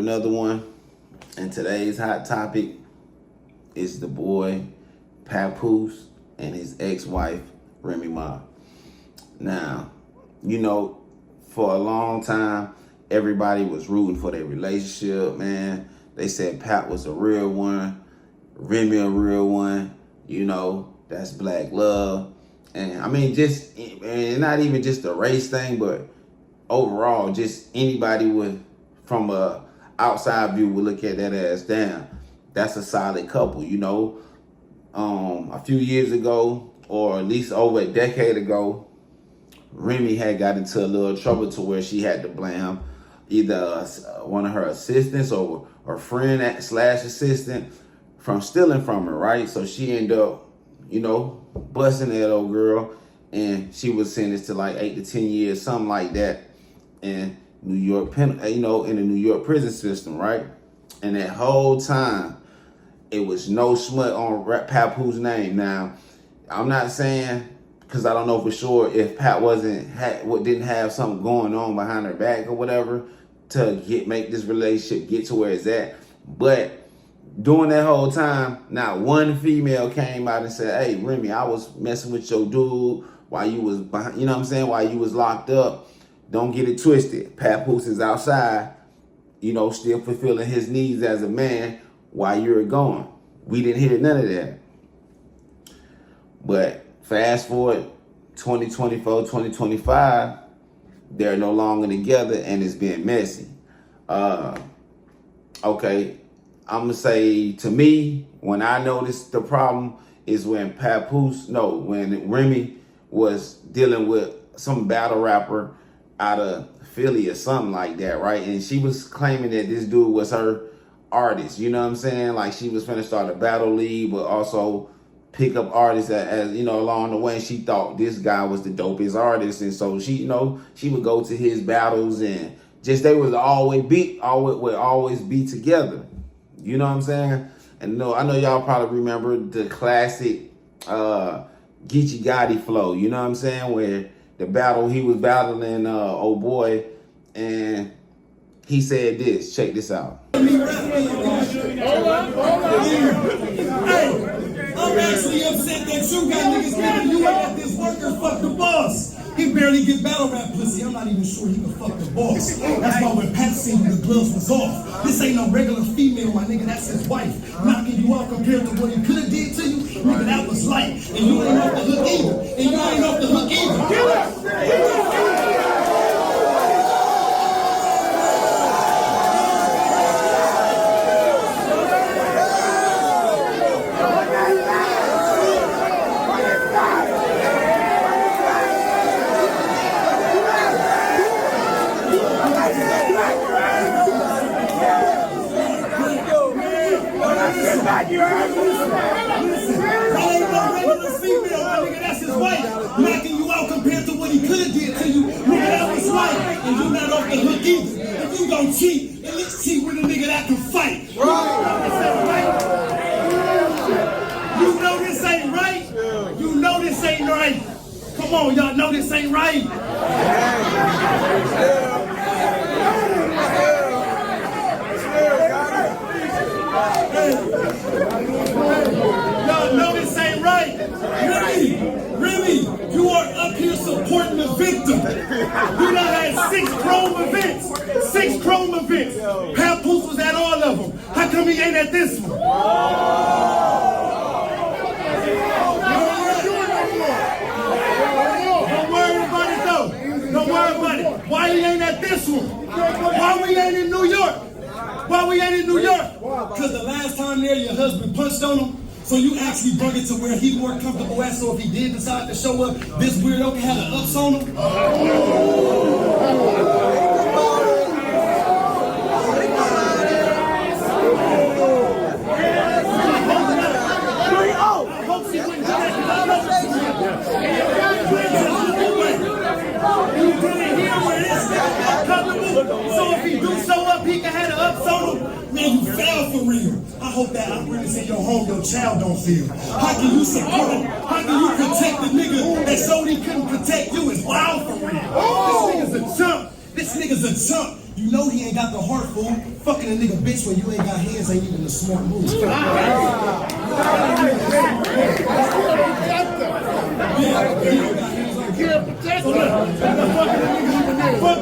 another one. And today's hot topic is the boy Papose and his ex-wife Remy Ma. Now, you know, for a long time, everybody was rooting for their relationship, man. They said Pat was a real one, Remy a real one, you know, that's black love. And I mean, and not even just a race thing, but overall, just anybody from a outside view would look at that as, damn, that's a solid couple, you know. A few years ago, or at least over a decade ago, Remy had got into a little trouble to where she had to blame either one of her assistants or her friend / assistant from stealing from her, right? So she ended up, you know, busting that old girl, and she was sentenced to like 8 to 10 years, something like that, in New York, in the New York prison system, right? And that whole time, it was no smut on Papose's name. Now, I'm not saying, because I don't know for sure if Pat didn't have something going on behind her back or whatever to make this relationship get to where it's at. But during that whole time, not one female came out and said, "Hey, Remy, I was messing with your dude while you was behind, you know what I'm saying, while you was locked up. Don't get it twisted. Papose is outside, you know, still fulfilling his needs as a man while you're gone." We didn't hear none of that. But fast forward 2024, 2025, they're no longer together and it's been messy. Okay, I'm gonna say, to me, when I noticed the problem is when when Remy was dealing with some battle rapper out of Philly or something like that, right? And she was claiming that this dude was her artist, you know what I'm saying? Like, she was finna start a battle league, but also pick up artists as you know, along the way. She thought this guy was the dopest artist, and so she, you know, she would go to his battles, and just they would always be together. You know what I'm saying? And I know y'all probably remember the classic Geechee Gotti flow. You know what I'm saying? Where the battle, he was battling old boy, and he said this. Check this out. Hey, I'm actually upset that you got niggas thinking you ain't got this worker fuck the boss. He barely get battle rap pussy. I'm not even sure he can fuck the boss. That's why when Pat seen you, the gloves was off. This ain't no regular female, my nigga, that's his wife. Knocking you out compared to what he could've did to you, nigga, that was light. And you ain't off the hook either. And you ain't off the hook either. That's his wife. Knocking you out compared to what he could have did to you. Nigga, that was right. And you not off the hook either. If you gon' cheat, at least cheat with a nigga that can fight. You know this ain't right. You know this ain't right. Come on, y'all know this ain't right. Y'all know this ain't right. Remy, you are up here supporting the victim. You done had 6 chrome events. 6 chrome events. Papose was at all of them. How come he ain't at this one? Don't worry about it though. Don't worry about it. Why he ain't at this one? Why we ain't in New York? Why we ain't in New York? Because the last time there, your husband punched on him. So you actually brought it to where he's more comfortable at. So if he did decide to show up, this weirdo can have an ups on him. So if he do show up, he can have an ups on him. Man, you fell for real. I hope that opportunity in your home, your child don't feel. How can you support him? How can you protect the nigga that showed he couldn't protect you? Is wild for real. This nigga's a chump. This nigga's a chump. You know he ain't got the heart, fool. Fucking a nigga bitch when you ain't got hands ain't even a smart move. Fucking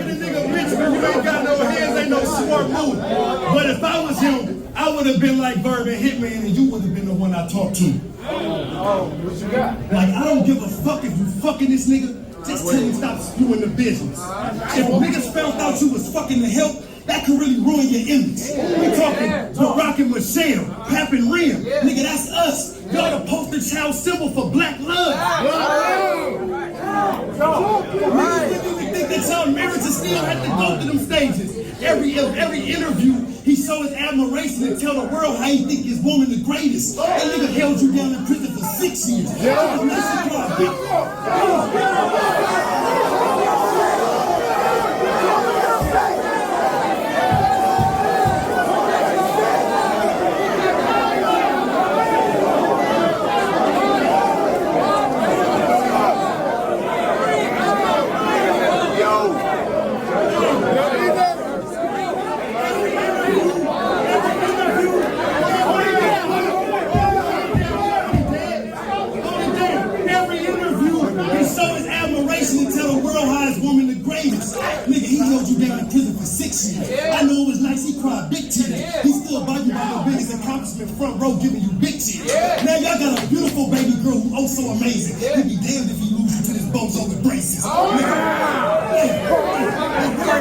a nigga bitch when you ain't got no hands ain't no smart move. But if I was him, I would have been like Verb and Hitman and you would have been the one I talked to. What you got? Like, I don't give a fuck if you fucking this nigga. Just tell him stop spewing the business. If niggas found out you was fucking the help, that could really ruin your image. We talking Barack and Michelle, Pap and Rim. Nigga, that's us. Y'all the poster child symbol for black love. Niggas really think that y'all marriage is still have to go through them stages. Every interview, he show his admiration and tell the world how he think his woman the greatest. That nigga held you down in prison for 6 years. I know it was nice, he cried big tears. He still buy you by your biggest accomplishment, front row giving you big tears. Now y'all got a beautiful baby girl who oh so amazing. He'd be damned if he lose you to this bozo with braces. The world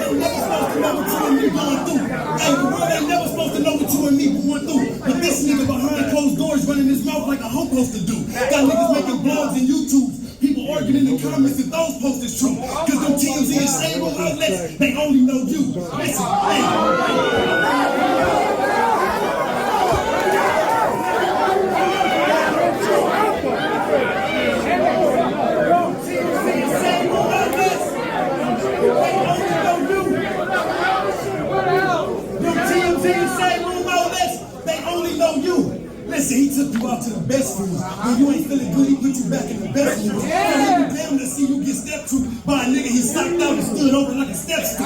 ain't never supposed to know what you and me going through. Hey, the world ain't never supposed to know what you and me going through. But this nigga behind closed doors running his mouth like a hoe supposed to do. Got niggas making blogs and YouTubes. People arguing in the comments if those posts is true. Cause them TMZ and Shame on outlets, they only know you. Listen, listen, he took you out to the best foods. When you ain't feeling good, he put you back in the best foods. So he be damn to see you get stepped to by a nigga he socked out and stood over like a step stool.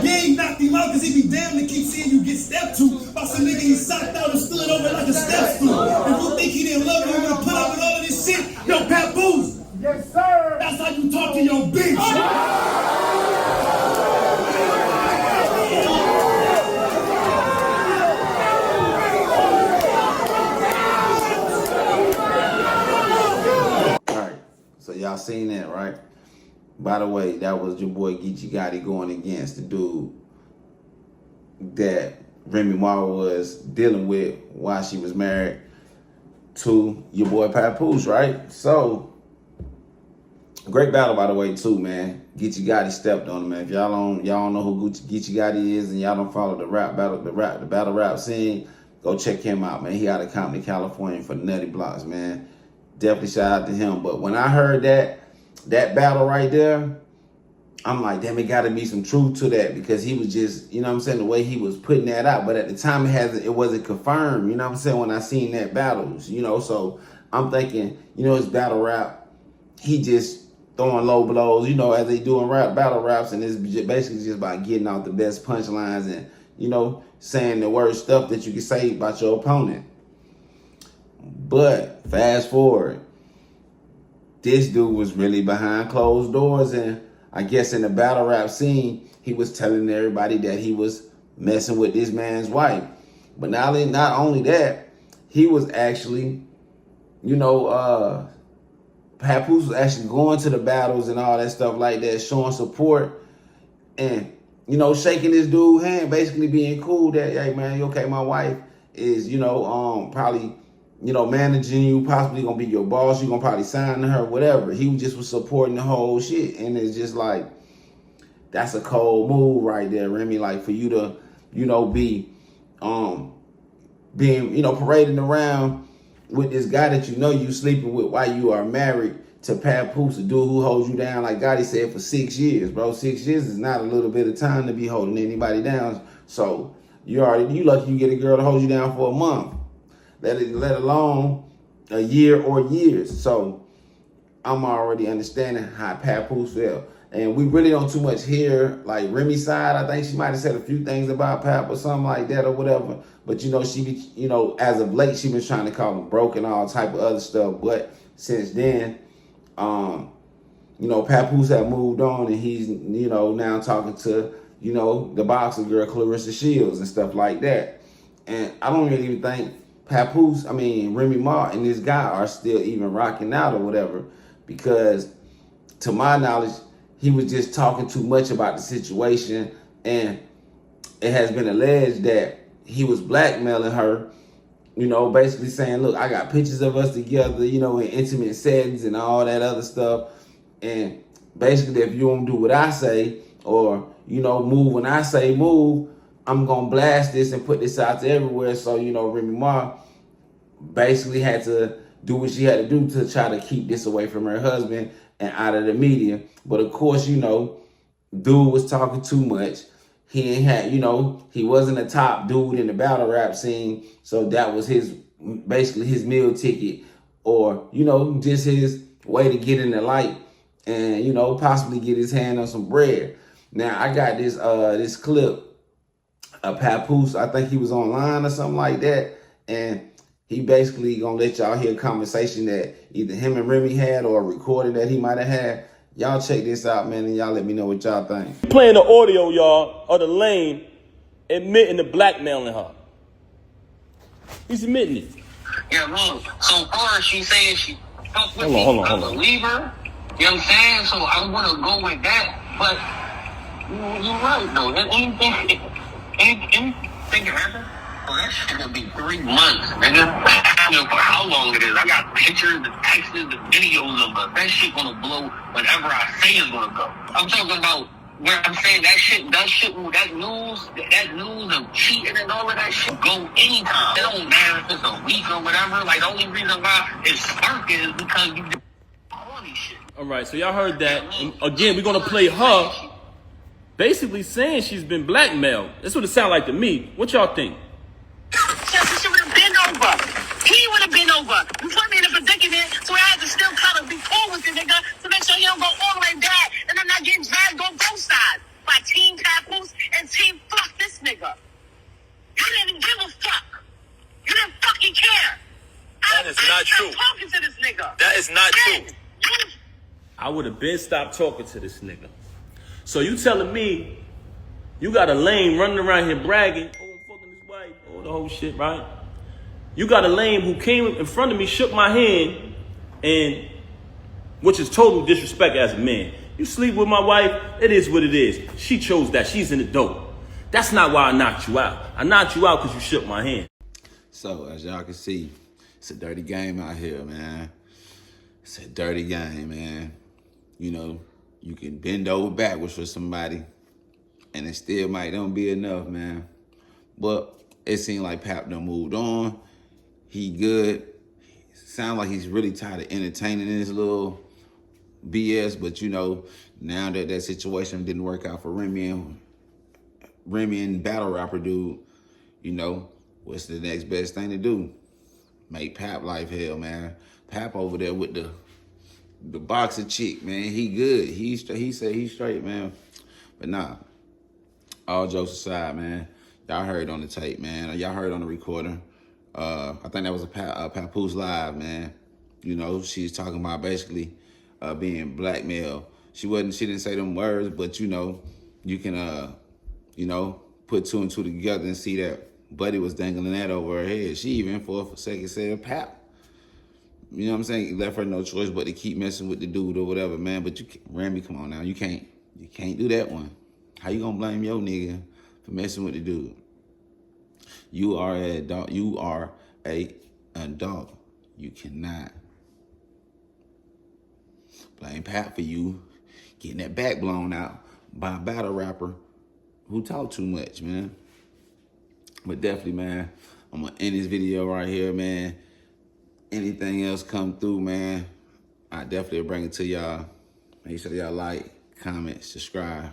Gang knocked him out because he be damned to keep seeing you get stepped to by some nigga he socked out and stood over like a step stool. If you think he didn't love you, you put up with all of this shit, yo, Papose. Yes, sir. That's how you talk to your bitch. All right, so y'all seen that, right? By the way, that was your boy Geechee Gotti going against the dude that Remy Ma was dealing with while she was married to your boy Papose, right? So, great battle, by the way, too, man. Geechee Gotti stepped on him, man. If y'all don't know who Geechee Gotti is and y'all don't follow the battle rap scene, go check him out, man. He out of Compton, California for Nutty Blocks, man. Definitely shout out to him. But when I heard that battle right there, I'm like, damn, it gotta be some truth to that, because he was just, you know what I'm saying, the way he was putting that out. But at the time it wasn't confirmed, you know what I'm saying, when I seen that battles, you know. So I'm thinking, you know, his battle rap, he just throwing low blows, you know, as they do in battle raps, and it's basically just about getting out the best punchlines and, you know, saying the worst stuff that you can say about your opponent. But fast forward, this dude was really behind closed doors, and I guess in the battle rap scene, he was telling everybody that he was messing with this man's wife. But not only that, he was actually, you know, Papose was actually going to the battles and all that stuff like that, showing support and, you know, shaking this dude's hand, basically being cool that, hey, man, okay, my wife is, you know, probably, managing you, possibly gonna be your boss. You gonna probably sign to her, whatever. He just was supporting the whole shit, and it's just like that's a cold move right there, Remy. Like for you to, be, being, parading around with this guy that you sleeping with while you are married to Papose, a dude who holds you down, like Gotti said, for 6 years, bro. 6 years is not a little bit of time to be holding anybody down. So you lucky you get a girl to hold you down for a month, let alone a year or years. So I'm already understanding how Papose felt. And we really don't too much hear like Remy's side. I think she might have said a few things about Pap or something like that or whatever. But she be, as of late, she been trying to call him broke and all type of other stuff. But since then, Papose had moved on, and he's, now talking to, the boxer girl Clarissa Shields and stuff like that. And I don't really even think Remy Ma and this guy are still even rocking out or whatever, because to my knowledge, he was just talking too much about the situation, and it has been alleged that he was blackmailing her, basically saying, look, I got pictures of us together, in intimate settings and all that other stuff. And basically, if you don't do what I say or, move when I say move, I'm going to blast this and put this out to everywhere. So, Remy Ma basically had to do what she had to do to try to keep this away from her husband and out of the media. But of course, dude was talking too much. He ain't had, he wasn't a top dude in the battle rap scene. So that was basically his meal ticket, or, just his way to get in the light and, possibly get his hand on some bread. Now I got this clip of Papose. I think he was online or something like that. And he basically gonna let y'all hear a conversation that either him and Remy had or a recording that he might have had. Y'all check this out, man, and y'all let me know what y'all think. Playing the audio, y'all, of the lame admitting to blackmailing her. He's admitting it. Yeah, man. So far, she saying she fuck with me. I believe her. You know what I'm saying? So I'm gonna go with that. But you're right, though. Anything can happen. Oh, that shit gonna be 3 months, nigga. I don't know for how long it is. I got pictures, the texts, the videos of it. That shit gonna blow whatever I say is gonna go. I'm talking about where I'm saying that news of cheating and all of that shit go anytime. It don't matter if it's a week or whatever. Like, the only reason why it's sparking is because you do all these shit. All right, so y'all heard that. And again, we're gonna play her basically saying she's been blackmailed. That's what it sounds like to me. What y'all think? She would have been over. He would have been over. You put me in a predicament, so I had to still kind of be cool with the nigga to make sure he don't go all the way back, and I'm not getting dragged on both sides by Team Papose and Team Fuck this nigga. You didn't give a fuck. You didn't fucking care. That is not true. Talking to this nigga. That is not true. I would have been stopped talking to this nigga. So you telling me you got a lame running around here bragging, the whole shit, right? You got a lame who came in front of me, shook my hand, and which is total disrespect as a man. You sleep with my wife, it is what it is. She chose that. She's in the dope. That's not why I knocked you out. I knocked you out because you shook my hand. So as y'all can see, it's a dirty game out here, man. It's a dirty game, man. You can bend over backwards for somebody, and it still might don't be enough, man. But it seemed like Pap done moved on. He good. Sound like he's really tired of entertaining this little BS. But now that situation didn't work out for Remy and battle rapper dude, what's the next best thing to do? Make Pap life hell, man. Pap over there with the boxer chick, man. He good. He said he's straight, man. But nah, all jokes aside, man. Y'all heard on the tape, man. Y'all heard on the recorder. I think that was a Papose Live, man. She's talking about basically being blackmailed. She didn't say them words, but you can put two and two together and see that Buddy was dangling that over her head. She even for a second said Pap. You know what I'm saying? He left her no choice but to keep messing with the dude or whatever, man. But Remy, come on now. You can't do that one. How you gonna blame your nigga for messing with the dude? You are a adult. You cannot blame Pat for you getting that back blown out by a battle rapper who talk too much, man. But definitely, man, I'm gonna end this video right here, man. Anything else come through, man, I definitely bring it to y'all. Make sure y'all like, comment, subscribe.